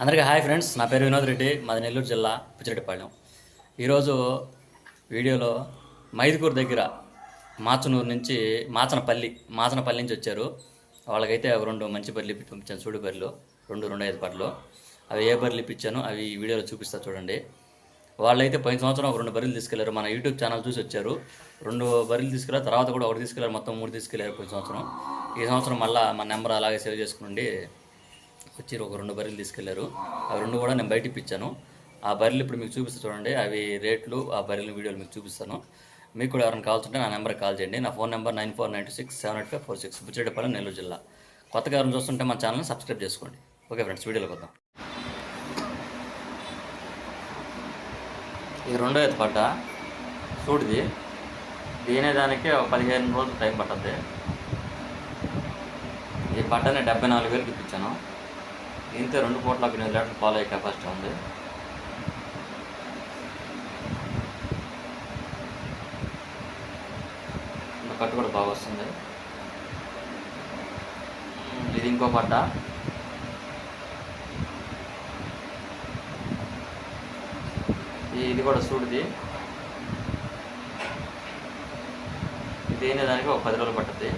అందరికీ hi friends, నా పేరు వినోద్ రెడ్డి, మాది నెల్లూరు జిల్లా పుచ్చిరెడ్డిపాళెం. ఈరోజు వీడియోలో మైదుకూరు దగ్గర మాచనూరు నుంచి మాచనపల్లి నుంచి వచ్చారు. వాళ్ళకైతే రెండు మంచి బర్రెలు పంపించాను, చూడు బర్రెలు, రెండు 5 బర్రెలు. అవి ఏ బర్రెలు ఇప్పించాను అవి ఈ వీడియోలో చూపిస్తా చూడండి. వాళ్ళైతే పోయిన సంవత్సరం ఒక 2 బర్రెలు తీసుకెళ్లారు, మన యూట్యూబ్ ఛానల్ చూసి వచ్చారు. 2 బర్రెలు తీసుకెళ్ళారు, తర్వాత కూడా ఒకటి తీసుకెళ్లారు, మొత్తం 3 తీసుకెళ్లారు పోయిన సంవత్సరం. ఈ సంవత్సరం మళ్ళీ మన నెంబర్ అలాగే సేవ్ చేసుకుని వచ్చి ఒక 2 బర్రెలు తీసుకెళ్లారు. అవి 2 కూడా నేను బయట ఇప్పించాను. ఆ బర్రెలు ఇప్పుడు మీకు చూపిస్తాను చూడండి, అవి రేట్లు, ఆ బర్రెల వీడియోలు మీకు చూపిస్తాను. మీకు కూడా ఎవరైనా కావాల్సింటే నా నెంబర్కి కాల్ చేయండి. నా ఫోన్ నెంబర్ 9496785446, పుచ్చిరెడ్డిపాళెం, నెల్లూరు జిల్లా. కొత్తగా ఎవరైనా చూస్తుంటే మన ఛానల్ని సబ్స్క్రైబ్ చేసుకోండి. ఓకే ఫ్రెండ్స్, వీడియోలోకి వద్దాం. ఇది 2వ ఎత్తు పట్ట, చూడుది. దీనికి 15 రోజులు టైం పట్టద్ది. ఈ పట్టని 74,000కి ఇప్పించాను. దీంతో 2 పూట్ల 8 లీటర్లు పాలు అయ్యే కెపాసిటీ ఉంది. కట్టు కూడా బాగా వస్తుంది. ఇది ఇంకో పట్ట, ఇది కూడా సూడిది. దానికి ఒక 10 రోజులు పట్టుద్ది.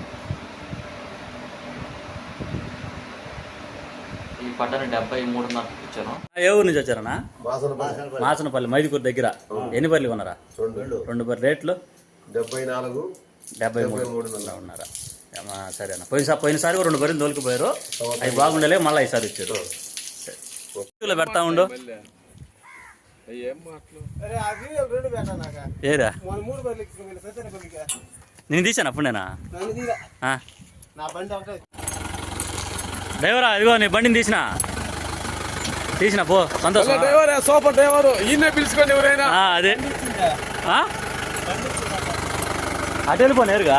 ఈ పట్టని 73,500 ఇచ్చాను. ఏ ఊరు నుంచి వచ్చారన్నా? మాచనపల్లి, మైదుకూరు దగ్గర. ఎన్ని బర్రెలు కొన్నారా? 2 బర్రెలు. రేట్లు 73 ఉన్నారా? సరేనా. పోయినసారి 2 బర్రెలు తోలుకుపోయారు, అవి బాగుండలే, మళ్ళీ ఈసారి ఇచ్చారు. పెడతా ఉండు. ఏరా నేను తీసాను అప్పుడేనా? డ్రైవరా, ఇదిగో నీ బండిని తీసిన పో, సంతోషం. సూపర్ డ్రైవర్, ఈయన పిలుచుకోండి ఎవరైనా. అదే అటు వెళ్ళిపో నేరుగా.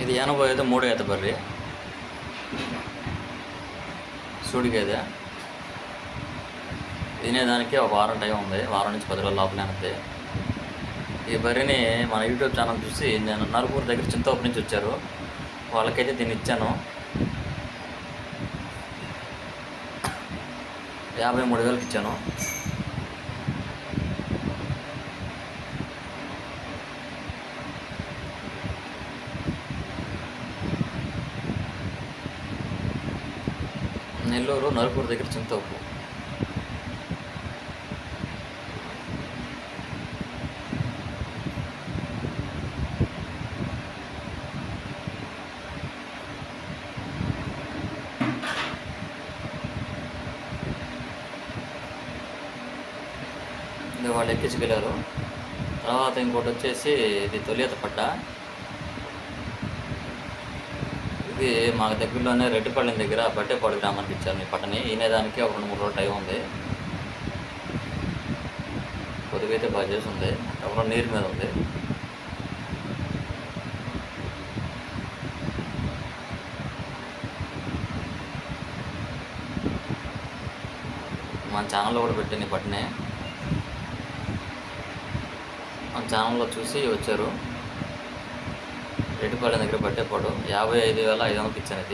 ఇది 85 3వ ఎత్తు బర్రె, సూడికేదే. తినేదానికి ఒక వారం టైం ఉంది, వారం నుంచి 10 రోజుల లోపలే అంతే. ఈ బర్రెని మన యూట్యూబ్ ఛానల్ చూసి నేను నలుగురు దగ్గర చింతోపు నుంచి వచ్చారు, వాళ్ళకైతే దీన్ని ఇచ్చాను. 53,000కి ఇచ్చాను. నెల్లూరు నలుగురు దగ్గర చింతోపు. వాళ్ళు ఎక్కించుకెళ్ళారు. తర్వాత ఇంకోటి వచ్చేసి ఇది తొలియత పట్ట. ఇది మా దగ్గరలోనే రెడ్డిపల్లెం దగ్గర బట్టేపాడు గ్రామానికి ఇచ్చారు ఈ పట్టని. ఈనేదానికి ఒక 2-3 రోజులు టైం ఉంది. కొద్దిగైతే బాగా చేసి ఉంది, ఎవరో నీరు మీద ఉంది. మన ఛానల్లో కూడా పెట్టింది పట్టనే, మన ఛానల్లో చూసి వచ్చారు. రెడ్డిపాళెం దగ్గర బట్టేపాడు 55,500కి ఇచ్చాను.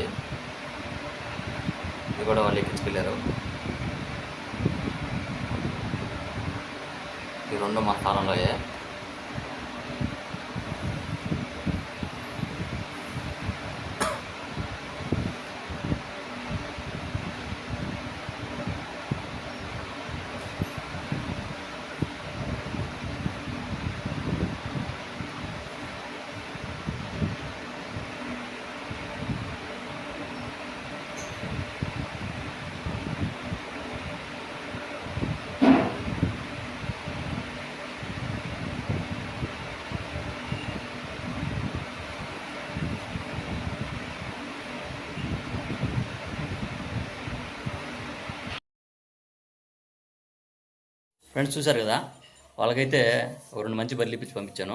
ఇది కూడా వాళ్ళు ఎక్కించుకెళ్ళారు. ఈ 2 మా స్థానంలో అయ్యాయి. ఫ్రెండ్స్ చూశారు కదా, వాళ్ళకైతే 2 మంచి బర్రెలు ఇప్పించి పంపించాను.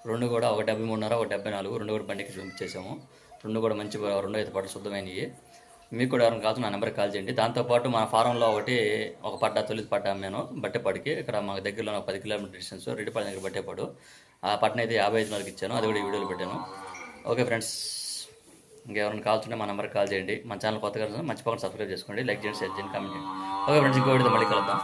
2 కూడా, ఒక 73.5, ఒక 74, 2 కూడా బండికి పంపించేసాము. 2 కూడా మంచి 2 అయితే పాటు శుద్ధమైనవి. మీకు కూడా ఎవరైనా కావాల్సిన నా నెంబర్కి కాల్ చేయండి. దాంతోపాటు మన ఫారంలో ఒక తొలిది పడ్డ అమ్మాను బట్టెపాడికి. ఇక్కడ మాకు దగ్గరలో 10 కిలోమీటర్ డిస్టెన్స్ రెడ్డిపాళెం దగ్గర బట్టెపాడు. ఆ పట్టణ అయితే 55,000కి ఇచ్చాను. అది కూడా ఈ వీడియోలో పెట్టాను. ఓకే ఫ్రెండ్స్, ఇంకెవరైనా కావాల్సింటే మా నెంబర్కి కాల్ చేయండి. మన ఛానల్ కొత్తగా మర్చిపోకుండా సబ్స్క్రైబ్ చేసుకోండి, లైక్ చేయండి, షేర్ చేయండి, కామెంట్ చేయండి. ఓకే ఫ్రెండ్స్, ఇంకో వీడియోతో మళ్ళీ కలుద్దాం.